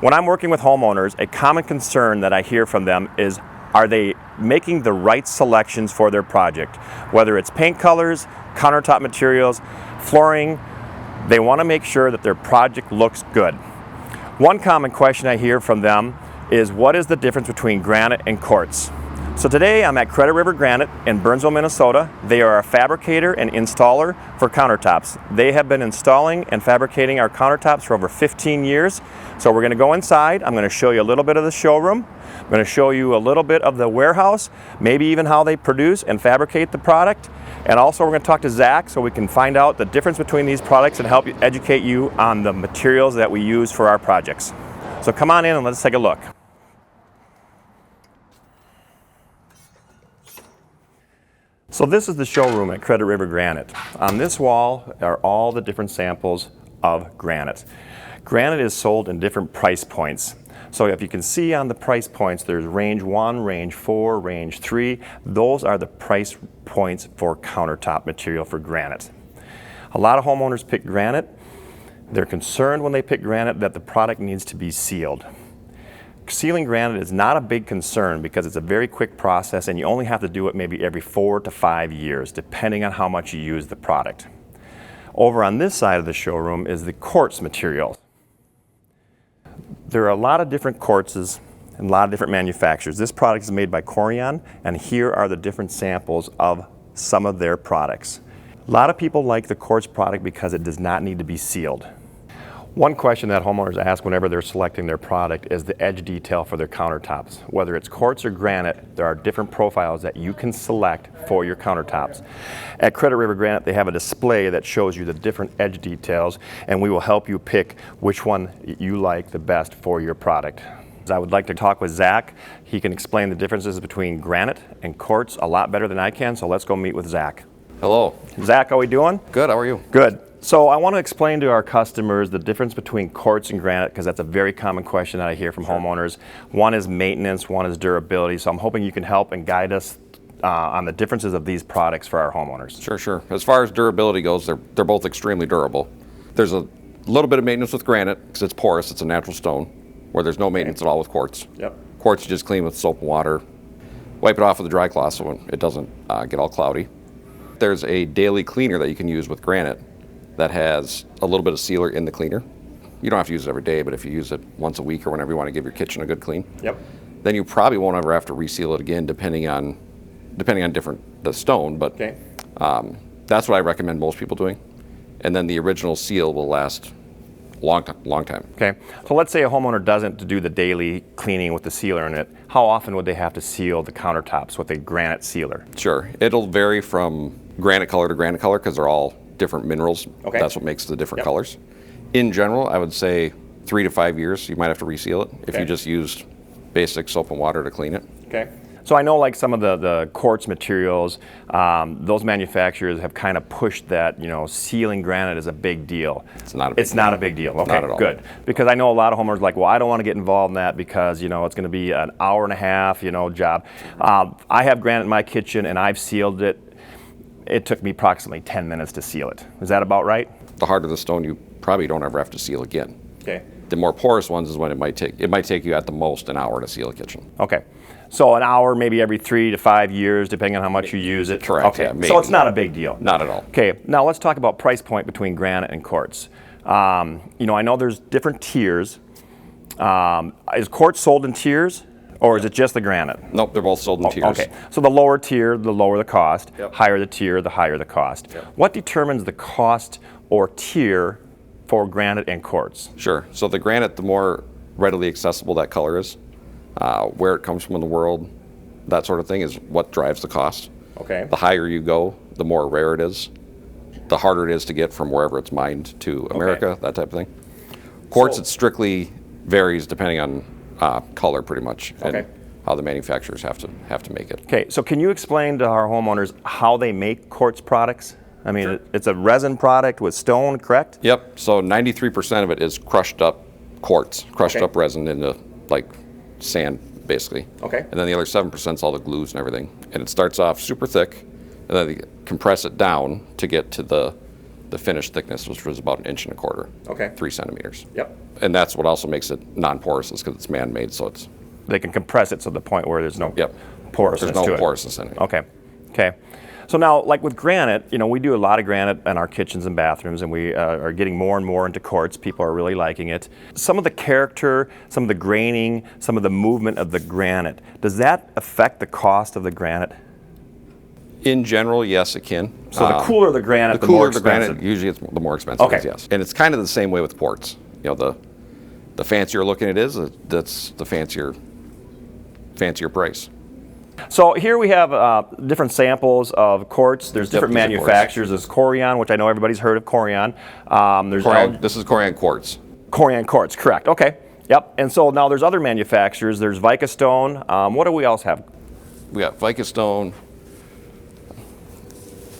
When I'm working with homeowners, a common concern that I hear from them is, are they making the right selections for their project? Whether it's paint colors, countertop materials, flooring, they want to make sure that their project looks good. One common question I hear from them is, what is the difference between granite and quartz? So today I'm at Credit River Granite in Burnsville, Minnesota. They are a fabricator and installer for countertops. They have been installing and fabricating our countertops for over 15 years. So we're going to go inside. I'm going to show you a little bit of the showroom. I'm going to show you a little bit of the warehouse, maybe even how they produce and fabricate the product. And also we're going to talk to Zach so we can find out the difference between these products and help educate you on the materials that we use for our projects. So come on in and let's take a look. So this is the showroom at Credit River Granite. On this wall are all the different samples of granite. Granite is sold in different price points. So if you can see on the price points, there's range 1, range 4, range 3. Those are the price points for countertop material for granite. A lot of homeowners pick granite. They're concerned when they pick granite that the product needs to be sealed. Sealing granite is not a big concern because it's a very quick process and you only have to do it maybe every 4 to 5 years, depending on how much you use the product. Over on this side of the showroom is the quartz material. There are a lot of different quartzes and a lot of different manufacturers. This product is made by Corian, and here are the different samples of some of their products. A lot of people like the quartz product because it does not need to be sealed. One question that homeowners ask whenever they're selecting their product is the edge detail for their countertops. Whether it's quartz or granite, there are different profiles that you can select for your countertops. At Credit River Granite, they have a display that shows you the different edge details, and we will help you pick which one you like the best for your product. I would like to talk with Zach. He can explain the differences between granite and quartz a lot better than I can, so let's go meet with Zach. Hello. Zach, how are we doing? Good, how are you? Good. So I want to explain to our customers the difference between quartz and granite because that's a very common question that I hear from homeowners. One is maintenance, one is durability. So I'm hoping you can help and guide us on the differences of these products for our homeowners. Sure. As far as durability goes, they're both extremely durable. There's a little bit of maintenance with granite because it's porous, it's a natural stone, where there's no maintenance at all with quartz. Yep. Quartz you just clean with soap and water, wipe it off with a dry cloth so it doesn't get all cloudy. There's a daily cleaner that you can use with granite that has a little bit of sealer in the cleaner. You don't have to use it every day, but if you use it once a week or whenever you want to give your kitchen a good clean, then you probably won't ever have to reseal it again, depending on the stone. But that's what I recommend most people doing. And then the original seal will last a long time. Okay. So let's say a homeowner doesn't do the daily cleaning with the sealer in it. How often would they have to seal the countertops with a granite sealer? Sure. It'll vary from granite color to granite color because they're all different minerals. Okay. That's what makes the different colors. In general, I would say 3 to 5 years, you might have to reseal it if you just used basic soap and water to clean it. Okay. So I know like some of the quartz materials, those manufacturers have kind of pushed that, sealing granite is a big deal. It's not a big deal. Not a big deal. Okay, not at all. Good. Because I know a lot of homeowners are like, well, I don't want to get involved in that because, it's going to be an hour and a half, job. I have granite in my kitchen and I've sealed it. It took me approximately 10 minutes to seal it. Is that about right? The harder the stone, you probably don't ever have to seal again. Okay. The more porous ones is when it might take you at the most an hour to seal a kitchen. Okay. So an hour, maybe every 3 to 5 years, depending on how much you use it. Correct. Okay. Yeah, maybe. So it's not a big deal. Not at all. Okay. Now let's talk about price point between granite and quartz. I know there's different tiers. Is quartz sold in tiers? Or is it just the granite? Nope, they're both sold in tiers. Okay, so the lower tier, the lower the cost. Yep. Higher the tier, the higher the cost. Yep. What determines the cost or tier for granite and quartz? Sure. So the granite, the more readily accessible that color is, where it comes from in the world, that sort of thing is what drives the cost. Okay. The higher you go, the more rare it is, the harder it is to get from wherever it's mined to America, that type of thing. Quartz, it strictly varies depending on color pretty much, and how the manufacturers have to make it. Okay, so can you explain to our homeowners how they make quartz products? I mean, it's a resin product with stone, correct? Yep, so 93% of it is crushed up quartz, crushed up resin into like sand, basically. Okay. And then the other 7% is all the glues and everything. And it starts off super thick, and then they compress it down to get to the the finished thickness, which was about 1.25 inches. Okay. 3 centimeters. Yep. And that's what also makes it non-porous, is because it's man-made, so it's... They can compress it to the point where there's no Yep. porousness There's to no it. porousness in it. Okay. Okay. So now, like with granite, you know, we do a lot of granite in our kitchens and bathrooms, and we are getting more and more into quartz. People are really liking it. Some of the character, some of the graining, some of the movement of the granite, does that affect the cost of the granite? In general, yes, it can. So the cooler the granite, the more expensive. Granite, usually it's the more expensive. Okay. It is, yes. And it's kind of the same way with quartz. You know, the fancier looking it is, that's the fancier price. So here we have different samples of quartz. There's different manufacturers. There's Corian, which I know everybody's heard of Corian. This is Corian quartz. Corian quartz, correct. Okay. Yep. And so now there's other manufacturers. There's Vicastone. What do we else have? We got Vicastone.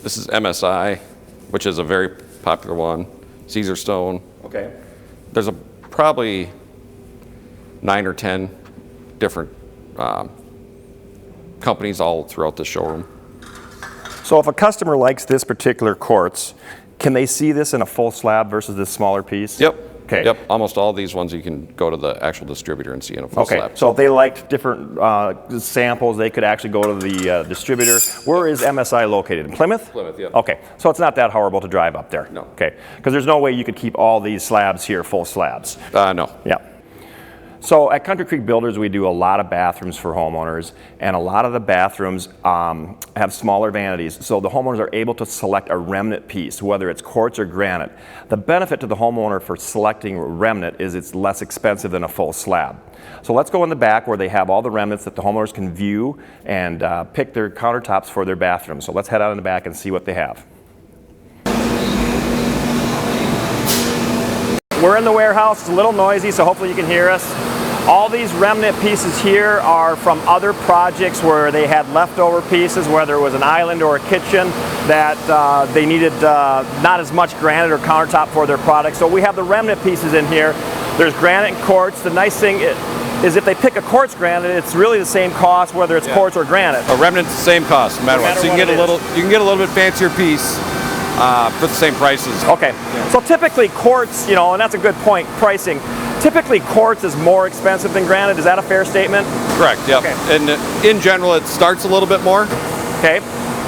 This is MSI, which is a very popular one. Caesar Stone. Okay. There's probably 9 or 10 different companies all throughout the showroom. So if a customer likes this particular quartz, can they see this in a full slab versus this smaller piece? Yep. Okay. Yep. Almost all these ones you can go to the actual distributor and see in a full slab. So if they liked different samples, they could actually go to the distributor. Where is MSI located? In Plymouth? Plymouth, yeah. Okay. So it's not that horrible to drive up there? No. Okay. Because there's no way you could keep all these slabs here full slabs? No. Yeah. So at Country Creek Builders, we do a lot of bathrooms for homeowners, and a lot of the bathrooms have smaller vanities, so the homeowners are able to select a remnant piece, whether it's quartz or granite. The benefit to the homeowner for selecting remnant is it's less expensive than a full slab. So let's go in the back where they have all the remnants that the homeowners can view and pick their countertops for their bathroom. So let's head out in the back and see what they have. We're in the warehouse. It's a little noisy, so hopefully you can hear us. All these remnant pieces here are from other projects where they had leftover pieces, whether it was an island or a kitchen that they needed not as much granite or countertop for their product. So we have the remnant pieces in here. There's granite and quartz. The nice thing is if they pick a quartz granite, it's really the same cost whether it's quartz or granite. A remnant's the same cost, no matter what. So you can get a little bit fancier piece for the same prices. Okay. Yeah. So typically quartz, you know, and that's a good point, pricing. Typically quartz is more expensive than granite. Is that a fair statement? Correct, yep. Okay. And in general, it starts a little bit more. Okay.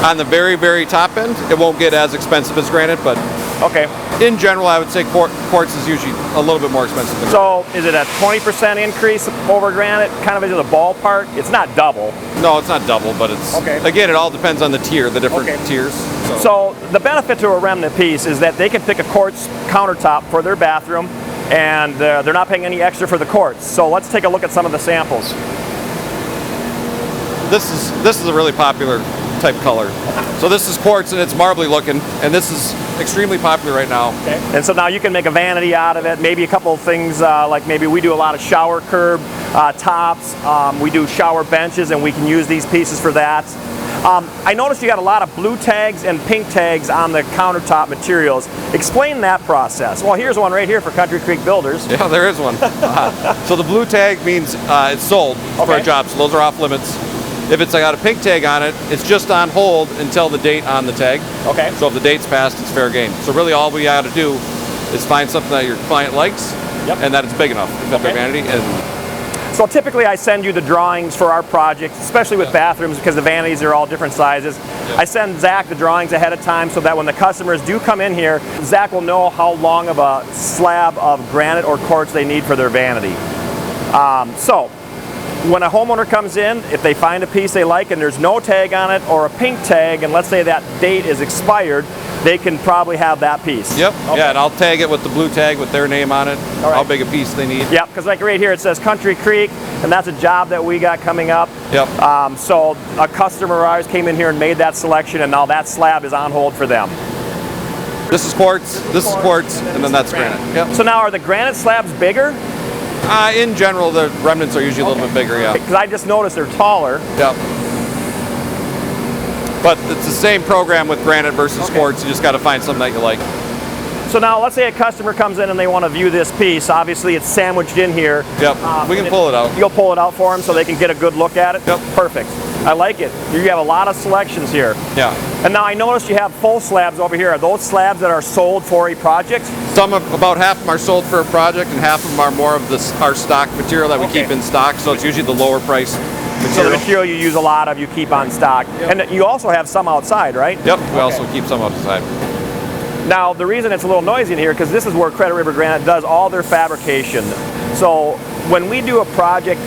On the very, very top end, it won't get as expensive as granite, but okay. In general, I would say quartz is usually a little bit more expensive than granite. So is it a 20% increase over granite, kind of into the ballpark? It's not double. No, it's not double, but it's, again, it all depends on the tier, the different tiers. So the benefit to a remnant piece is that they can pick a quartz countertop for their bathroom, and they're not paying any extra for the quartz. So let's take a look at some of the samples. This is a really popular type color. So this is quartz and it's marbly looking, and this is extremely popular right now. Okay. And so now you can make a vanity out of it, maybe a couple of things like maybe we do a lot of shower curb tops, we do shower benches, and we can use these pieces for that. I noticed you got a lot of blue tags and pink tags on the countertop materials. Explain that process. Well, here's one right here for Country Creek Builders. Yeah, there is one. So the blue tag means it's sold for a job, so those are off limits. If it's got a pink tag on it, it's just on hold until the date on the tag. Okay. So if the date's passed, it's fair game. So really all we got to do is find something that your client likes and that it's big enough to fit their vanity. And so typically I send you the drawings for our projects, especially with bathrooms because the vanities are all different sizes. I send Zach the drawings ahead of time so that when the customers do come in here, Zach will know how long of a slab of granite or quartz they need for their vanity. So when a homeowner comes in, if they find a piece they like and there's no tag on it or a pink tag, and let's say that date is expired, they can probably have that piece. Yep. Okay. Yeah, and I'll tag it with the blue tag with their name on it, how big a piece they need. Yep, because like right here it says Country Creek, and that's a job that we got coming up. Yep. So a customer of ours came in here and made that selection, and now that slab is on hold for them. This is quartz, and then that's granite. Yep. So now are the granite slabs bigger? In general, the remnants are usually a little bit bigger, yeah. Because I just noticed they're taller. Yep. But it's the same program with granite versus quartz. You just got to find something that you like. So now let's say a customer comes in and they want to view this piece. Obviously it's sandwiched in here. Yep, we can pull it out. You'll pull it out for them so they can get a good look at it? Yep. Perfect. I like it. You have a lot of selections here. Yeah. And now I noticed you have full slabs over here. Are those slabs that are sold for a project? About half of them are sold for a project, and half of them are more of our stock material that we keep in stock. So it's usually the lower price material. So the material you use a lot of, you keep on stock. Yep. And you also have some outside, right? Yep, we also keep some outside. Now, the reason it's a little noisy in here, because this is where Credit River Granite does all their fabrication. So when we do a project,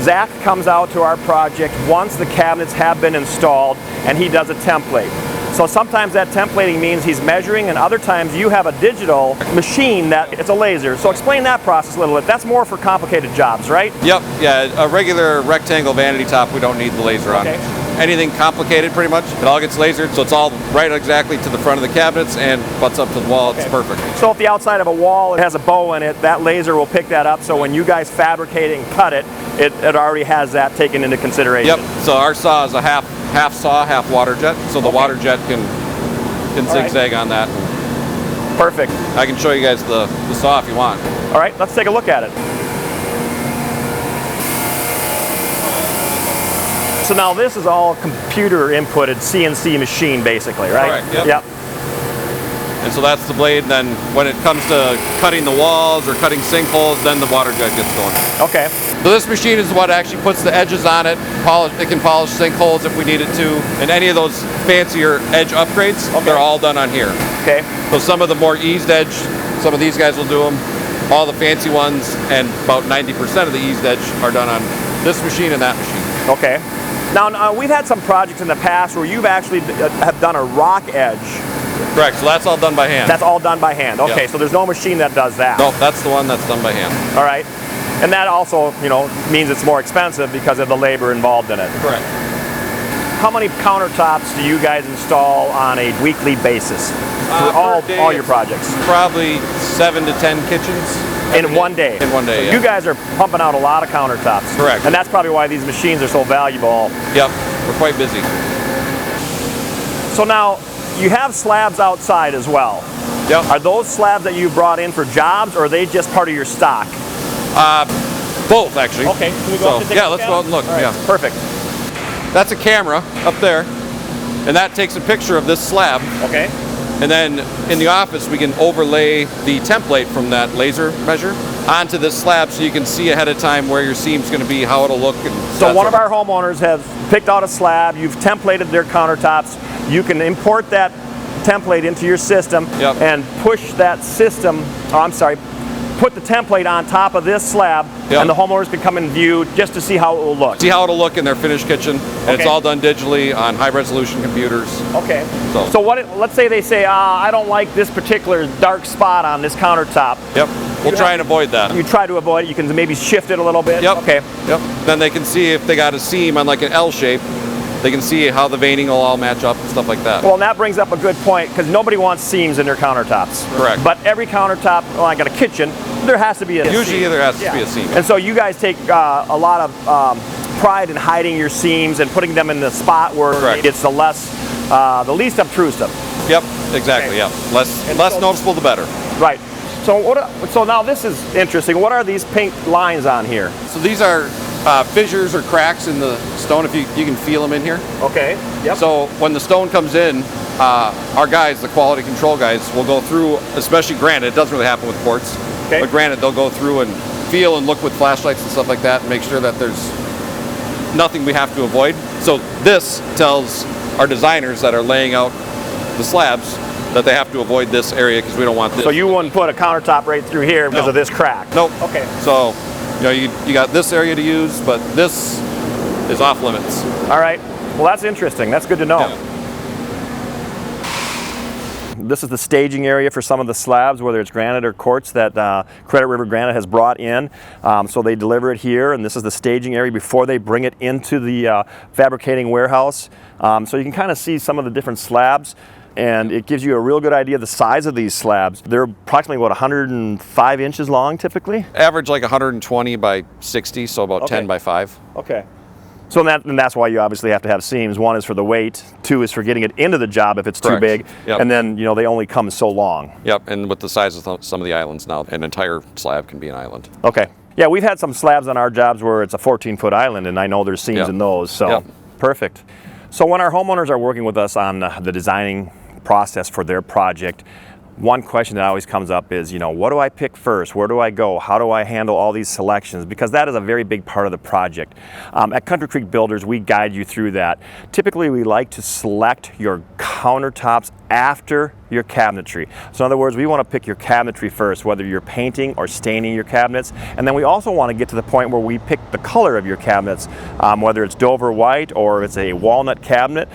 Zach comes out to our project once the cabinets have been installed, and he does a template. So sometimes that templating means he's measuring, and other times you have a digital machine that it's a laser. So explain that process a little bit. That's more for complicated jobs, right? Yep, yeah, a regular rectangle vanity top we don't need the laser on. Anything complicated, pretty much, it all gets lasered, so it's all right exactly to the front of the cabinets and butts up to the wall. It's perfect. So if the outside of a wall has a bow in it, that laser will pick that up, so when you guys fabricate and cut it, it already has that taken into consideration. Yep, so our saw is a half saw, half water jet, so the water jet can zigzag on that. Perfect. I can show you guys the saw if you want. All right, let's take a look at it. So now this is all computer inputted CNC machine basically, right? Correct, yep. And so that's the blade, and then when it comes to cutting the walls or cutting sinkholes, then the water jet gets going. Okay. So this machine is what actually puts the edges on it. It can polish sinkholes if we need it to. And any of those fancier edge upgrades, they're all done on here. Okay. So some of the more eased edge, some of these guys will do them. All the fancy ones, and about 90% of the eased edge are done on this machine and that machine. Okay. Now, we've had some projects in the past where you've actually have done a rock edge. Correct, so that's all done by hand. That's all done by hand. Okay, so there's no machine that does that. No, that's the one that's done by hand. All right. And that also, means it's more expensive because of the labor involved in it. Correct. How many countertops do you guys install on a weekly basis for all your projects? Probably 7 to 10 kitchens. In one day? In one day, so you guys are pumping out a lot of countertops. Correct. And that's probably why these machines are so valuable. Yep, we're quite busy. So now, you have slabs outside as well. Yep. Are those slabs that you brought in for jobs, or are they just part of your stock? Both, actually. Okay, can we go up to yeah, let's go out and look. Right. Yeah. Perfect. That's a camera up there, and that takes a picture of this slab. Okay. And then in the office, we can overlay the template from that laser measure onto this slab so you can see ahead of time where your seam's going to be, how it'll look. So one of our homeowners has picked out a slab, you've templated their countertops, you can import that template into your system and push that system, put the template on top of this slab, and the homeowners can come and view just to see how it will look. See how it'll look in their finished kitchen, and it's all done digitally on high-resolution computers. Okay. So let's say they say, I don't like this particular dark spot on this countertop. Yep. We'll try and avoid that. You try to avoid it. You can maybe shift it a little bit. Yep. Okay. Yep. Then they can see if they got a seam on like an L shape. They can see how the veining will all match up and stuff like that. Well, and that brings up a good point, because nobody wants seams in their countertops. Correct. But every countertop, like a kitchen, there has to be a seam. Usually there has to be a seam. And so you guys take a lot of pride in hiding your seams and putting them in the spot where it's the least obtrusive. Yep, exactly, Less noticeable, the better. Right. So now this is interesting. What are these pink lines on here? So these are fissures or cracks in the stone, if you can feel them in here. Okay. Yep. So when the stone comes in, our guys, the quality control guys, will go through, especially granite. It doesn't really happen with quartz, but granite, they'll go through and feel and look with flashlights and stuff like that and make sure that there's nothing we have to avoid. So this tells our designers that are laying out the slabs that they have to avoid this area because we don't want this. So you wouldn't put a countertop right through here because of this crack? Nope. Okay. So you got this area to use, but this is off limits. All right. Well, that's interesting. That's good to know. Yeah. This is the staging area for some of the slabs, whether it's granite or quartz, that Credit River Granite has brought in. So they deliver it here, and this is the staging area before they bring it into the fabricating warehouse. So you can kind of see some of the different slabs, and it gives you a real good idea of the size of these slabs. They're approximately, 105 inches long typically? Average like 120 by 60, so about 10 by 5. Okay. So that's why you obviously have to have seams. One is for the weight, two is for getting it into the job if it's too big, and then they only come so long. Yep, and with the size of some of the islands now, an entire slab can be an island. Okay. Yeah, we've had some slabs on our jobs where it's a 14-foot island, and I know there's seams in those, so perfect. So when our homeowners are working with us on the designing process for their project, one question that always comes up is, what do I pick first? Where do I go? How do I handle all these selections? Because that is a very big part of the project. At Country Creek Builders, we guide you through that. Typically, we like to select your countertops after your cabinetry. So in other words, we want to pick your cabinetry first, whether you're painting or staining your cabinets. And then we also want to get to the point where we pick the color of your cabinets, whether it's Dover white or it's a walnut cabinet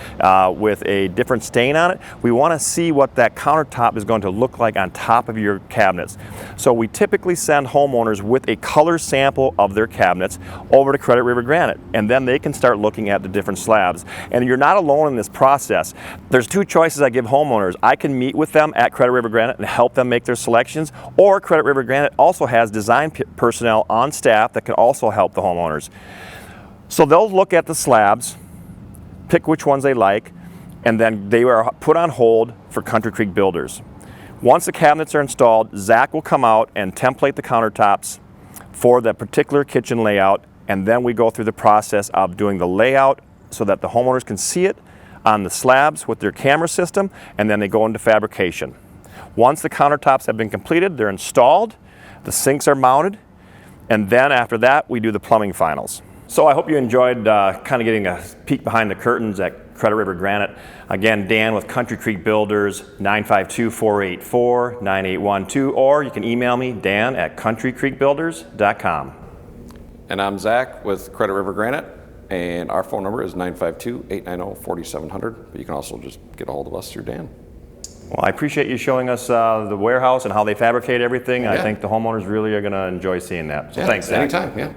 with a different stain on it. We want to see what that countertop is going to look like on top of your cabinets. So we typically send homeowners with a color sample of their cabinets over to Credit River Granite, and then they can start looking at the different slabs. And you're not alone in this process. There's two choices I give homeowners. I can meet with them at Credit River Granite and help them make their selections, or Credit River Granite also has design personnel on staff that can also help the homeowners. So they'll look at the slabs, pick which ones they like, and then they are put on hold for Country Creek Builders. Once the cabinets are installed, Zach will come out and template the countertops for that particular kitchen layout, and then we go through the process of doing the layout so that the homeowners can see it on the slabs with their camera system, and then they go into fabrication. Once the countertops have been completed, they're installed, the sinks are mounted, and then after that we do the plumbing finals. So I hope you enjoyed kind of getting a peek behind the curtains at Credit River Granite. Again, Dan with Country Creek Builders, 952-484-9812, or you can email me, dan@countrycreekbuilders.com. And I'm Zach with Credit River Granite, and our phone number is 952-890-4700, but you can also just get a hold of us through Dan. Well, I appreciate you showing us the warehouse and how they fabricate everything. Yeah. I think the homeowners really are going to enjoy seeing that. So yeah, thanks, Zach. Anytime, yeah.